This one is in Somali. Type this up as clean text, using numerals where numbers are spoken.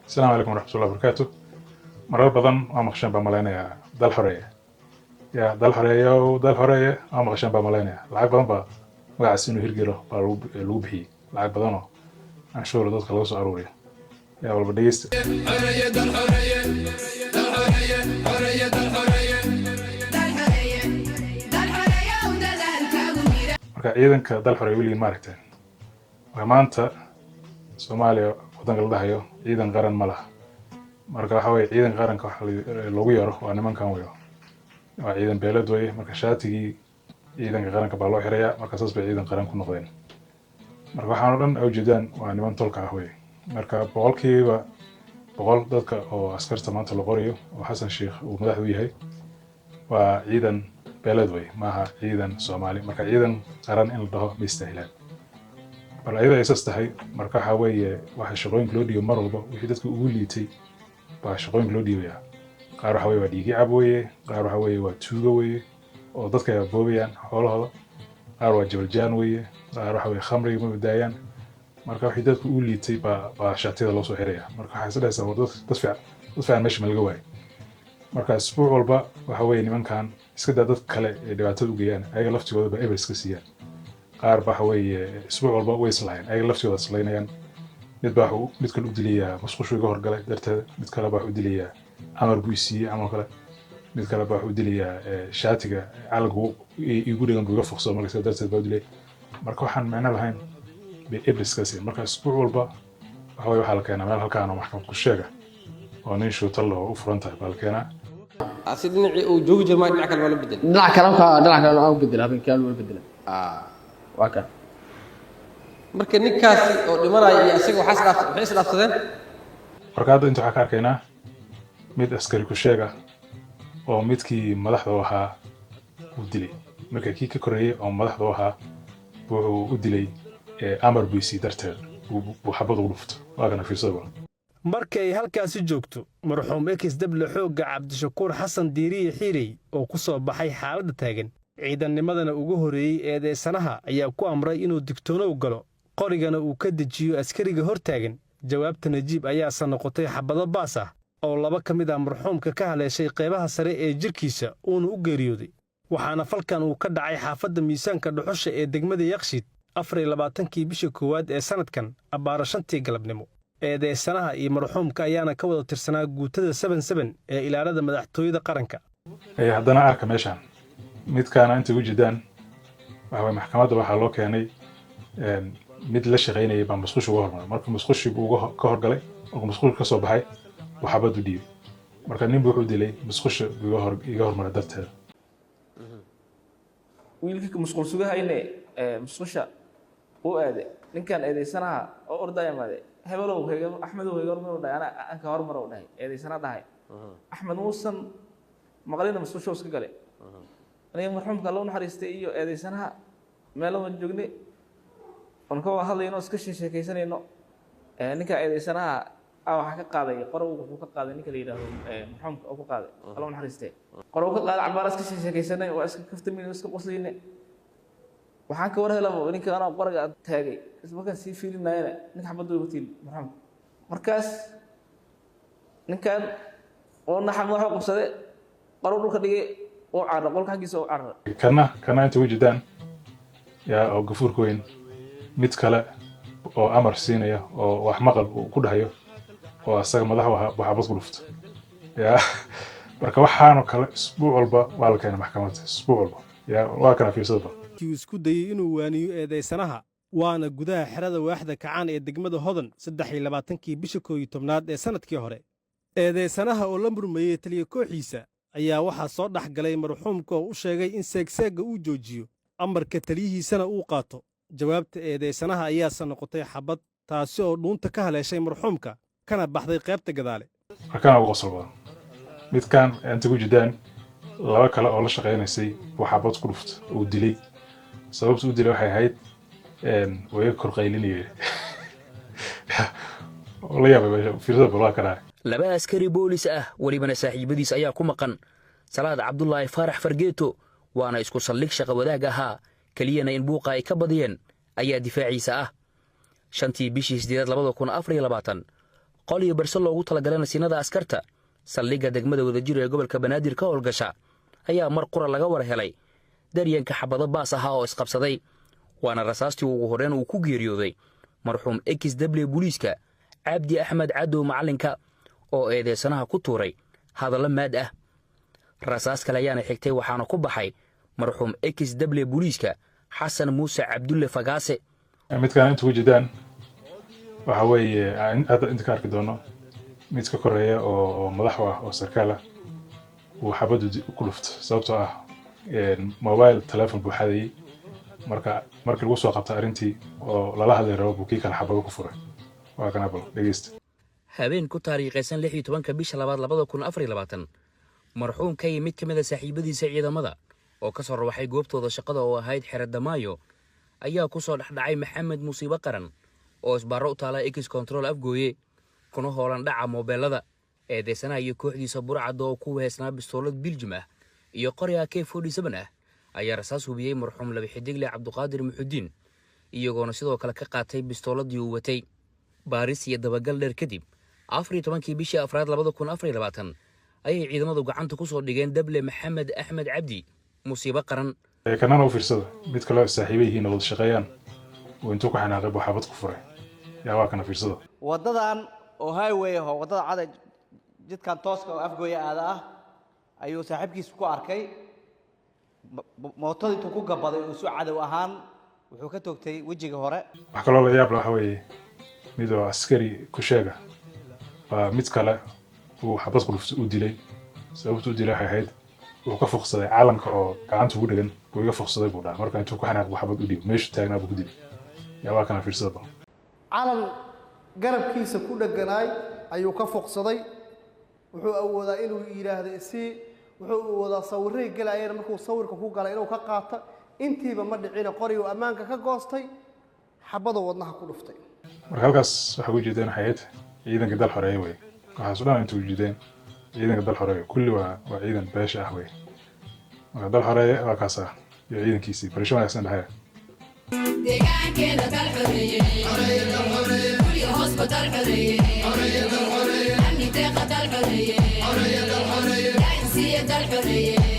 السلام عليكم ورحمة الله وبركاته. مرات بدن مقشن بملانيا دال حرية يا دال حرية ودال حرية مقشن بملانيا لعب بدن با وعسينو هيرجيرو بالوبهي لعب بدنه عن شغل ضد خلاص عروري يا والله بديست حرية دال حرية دال حرية حرية دال حرية دال حرية دال حرية ودال الكاغوميرا marka ciidanka dal xorey wiliin maaragtay waa maanta Soomaaliya wadanka la dhahayo ciidan qaran ma laha marka waxa way ciidan qaranka waxa loogu yeero waa nimankan weeyo waa ciidan beelad weeye marka shaatigii ciidanka qaranka baa loo xirayaa marka saas bay ciidan qaran ku noqdeen marka waxaan oo dhan awjeedaan waa niman tolka ah weeye marka boqolkiiba boqol dadka oo askarta maanta la qorayo oo Xasan Sheekh uu madax u yahay waa ciidan beelad weeye maaha ciidan Soomaali marka ciidan qaran in la dhaho mistaahilaan bal ayada ay sastahay marka waxa weeye waxa shaqooyin loo dhigo mar walba wixii dadku ugu liitay baa shaqooyin loo dhiibaya qaar waxa weeye waa dhiigi cab weeye qaar waxa weeye waa tuugo weeye oo dadka ay boobayaan xoolahooda qaar waa jabaljaan weeye qaar waxa weeye khamriga ma badaayaan marka wixii dadku ugu liitay baa shaatida loo soo xiraya marka waxa sadaysaa dad fiican meesha ma laga waayo marka isbuuc walba waxa weeye nimankan iska daa dad kale ee dhibaatada u geeyaan ayaga laftigooda ba eber iska siiyaan qaar baa weeye isbuuc walba way islaayeen ayaga laftooda islaynayaan mid baa mid kale u dilayaa musqushu iga horgalay darteeda mid kale baa u dilayaa amar buu siiyay ama kale mid kale baa u dilayaa shaatiga calgu igu dhigan buu iga foqso marka darteed baa u dilay marka waxaan macna lahayn bay ebriskaasi marka isbuuc walba waxa la keenaa meel halkaan oo maxkamad ku sheega oo nin shootal oo u furan tahay baa la keenaa asidna uu joogi jirmaa dhinac kale wala bedel dhinac kale oo bedel habeenkii wala bedel waka marka ninkaasi oo dhimanaya iyo asaga waxay isdhaafsadeen marka hadda inta waxaa ka arkaynaa mid askari ku sheega oo midkii madaxda ahaa uu dilay marka kii ka koreeyay oo madaxda ahaa wuxuu u dilay amar buu siiyay darteed buu xabad ugu dhufto waa kana fiirsada markay halkaasi joogto marxuum ekis dable xoogga cabdishakuur xasan diiriye xiirey oo ku soo baxay xaaladda taagan ciidannimadana ugu horeeyay eedeysanaha ayaa ku amray inuu digtoono u galo qorigana uu ka dejiyo askariga hor taagan jawaabta najiib ayaase noqotay xabado baas ah oo laba ka mid ah marxuumka ka haleeshay qaybaha sare ee jirkiisa uuna u geeriyooday waxaana falkan uu ka dhacay xaafadda miisaanka dhuxusha ee degmada Yakshiid 24kii bisha koowaad ee sanadkan abbaara 5tii galabnimo eedeysanaha iyo marxuumka ayaana ka wada tirsanaa guutada 77 ee ilaalada madaxtooyada qaranka haddana arka meeshan midkaana inta ugu jidaan waxa maxkamadda waxaa loo keenay mid la shaqeynayay baa musqushu uga hormaray marka musqushu uu ka horgalay oo musqushu ka soo baxay waxa bad u dhiibay marka nin wuxuu dilay musqushu iga hormaray darteeda wiilkii musqul sugahayne musqusha uu aaday ninkan eedeysanaha oo ordaya maade hebelow axmedow hormar dhahay ana ka hormar u dhahay eedeysana dhahay axmed muusan maqalina musqushu iska galay aniga marxuumka loo naxariistay iyo eedeysanaha meel aan joognay on ka hadlayno iska sheekaysanayno ninka eedeysanaha waxa ka qaaday qorow wuxuu ka qaaday ninka la yiraahdo marxuumka oo ka qaaday loo naxariistay qorow ka qaaday cabaar iska sheekaysanay oo iska kaftamin iska qoslayna waxaan ka warhelay ninka ana qoriga taagay ismarkaan sii fiilinayna ninka xabadu ugu tiil marxuum markaas ninkan oo naxam waxa qabsaday qorow dhulka dhigay oo caar qolka xaqiisa oo caar kana inta wajidaan yaa oo gafuurka weyn mid kale oo amar siinaya oo wax maqal ku dhahayo oo asaga madax waxa bas ku dhufto yaa marka waxaanu kale isbuuc walba waa la keenay maxkamadda isbuuc walba yaa waa kana fiirsada kii isku dayay inuu waaniyo eedeysanaha waana gudaha xerada waaxda kacaan ee degmada Hodan 23kii bisha 11aad ee sanadkii hore eedeysanaha oo la murmayay taliye kooxiisa ayaa waxaa soo dhaxgalay marxuumka oo u sheegay in seegseega uu joojiyo amarka taliyihiisana uu qaato jawaabta eedeysanaha ayaase noqotay xabad taasi oo dhuunta ka haleeshay marxuumka kana baxday qaybta gadaale markaan ugu qosol badan midkaan inta ku jidaan laba kale oo la shaqeynaysay waxa xabad ku dhufto uu dilay sababtu uu dilay waxay ahayd way kor qaylinayay la yaabay fiirada baa ka dhacay laba askari boolis ah walibana saaxiibadiis ayaa ku maqan Salaad Cabdullaahi Faarax Fargeeto waana isku saldhig shaqo wadaag ahaa kaliyana in buuqa ay ka badiyeen ayaa difaaciisa ah 5tii bishii 8 2024 qol iyo barso loogu talagalay nasiinada askarta saldhigga degmada Wadajir ee gobolka Banaadir ka howlgasha ayaa mar qura laga war helay daryanka xabado baas ah oo isqabsaday waana rasaastii ugu horeen uu ku geeriyooday marxuum XW booliiska Cabdi Axmed Cadow macalinka oo eedeysanaha ku tuuray hadallo maad ah rasaas kale ayaana xigtay waxaana ku baxay marxuum XW booliiska Xasan Muuse Cabdulle Fagaase midkaan inta ku jidaan waxa weeye hadda inta ka arki doono mid ka koreeya oo madax ah oo sarkaal ah uu xabadu ku lufto sababtoo ah mobile telephone buu xaday markii lagu soo qabtay arintii oo lala hadlay rabo buu kii kala xabado ku furay waa kana bal dhageysta habeen ku taariikhaysan 16 bisha 2024 marxuumka iyo mid kamid ah saaxiibadiisa ciidamada oo ka soo rawaxay goobtooda shaqada oo ahayd xeradda Maayo ayaa ku soo dhaxdhacay Maxamed Musiibo Qaran oo isbaaro u taala X control afgooye kuna hoolan dhaca mobilada eedeysanaha iyo kooxdiisa burcad oo ku weesnaa bistoolad Biljim ah iyo qori AK47 ah ayaa rasaas hubiyay marxuum Laba Xidigle Cabduqaadir Muxudiin iyagoona sidoo kale ka qaatay bistooladii uu watay baaris iyo dabagal dheer kadib 14 bishii Afraad 2024 ayay ciidamadu gacanta ku soo dhigeen Dable Maxamed Axmed Cabdi Musiibo Qaran kanana u fiirsada mid kale saaxiibayhiin wada shaqeeyaan oo intuu ku xanaaqay buu xabad ku furay yaa waa kana fiirsada wadadan oo highway ah wadada cad jidkan tooska oo afgooya aada ah ayuu saaxiibkiis ku arkay mootadii intuu ku gabaday oo soo cadow ahaan wuxuu ka toogtay wajiga hore wax kaloo la yaab leh waxa weeye mid oo askari ku sheega mid kale uu xabad ku dhuftay u dilay sababtu u dilay waxay ahayd uu ka foqsaday caalamka oo gacanta ugu dhagan uu iga foqsaday buu dhahay marka intuu ku xanaaq buu xabad u dhigay meesha taagnaa buu ku dilay yaa waa kana fiirsada calan garabkiisa ku dhaganaay ayuu ka foqsaday wuxuu awoodaa inuu yiraahdo wuxuu awoodaa sawirray galayeen markuu sawirka ku galay inuu ka qaato intiiba ma dhicina qori uu ammaanka ka goostay xabada wadnaha ku dhuftay marka halkaas waxa ugu jeedeen hay'ad ciidanka dal xoreeyay way waxaas dhan intuu jeedeen ciidanka dal xoreeyay kulli waa ciidan beesha ah way marka dal xoreeyay waa kaasa iyo ciidankiisii barasho wanaagsan dhahay deegaankeena dal xoreeyay kulli hospital xoreeyay amni deeqa dal xoreeyay dal xoreeyay dal xoreeyay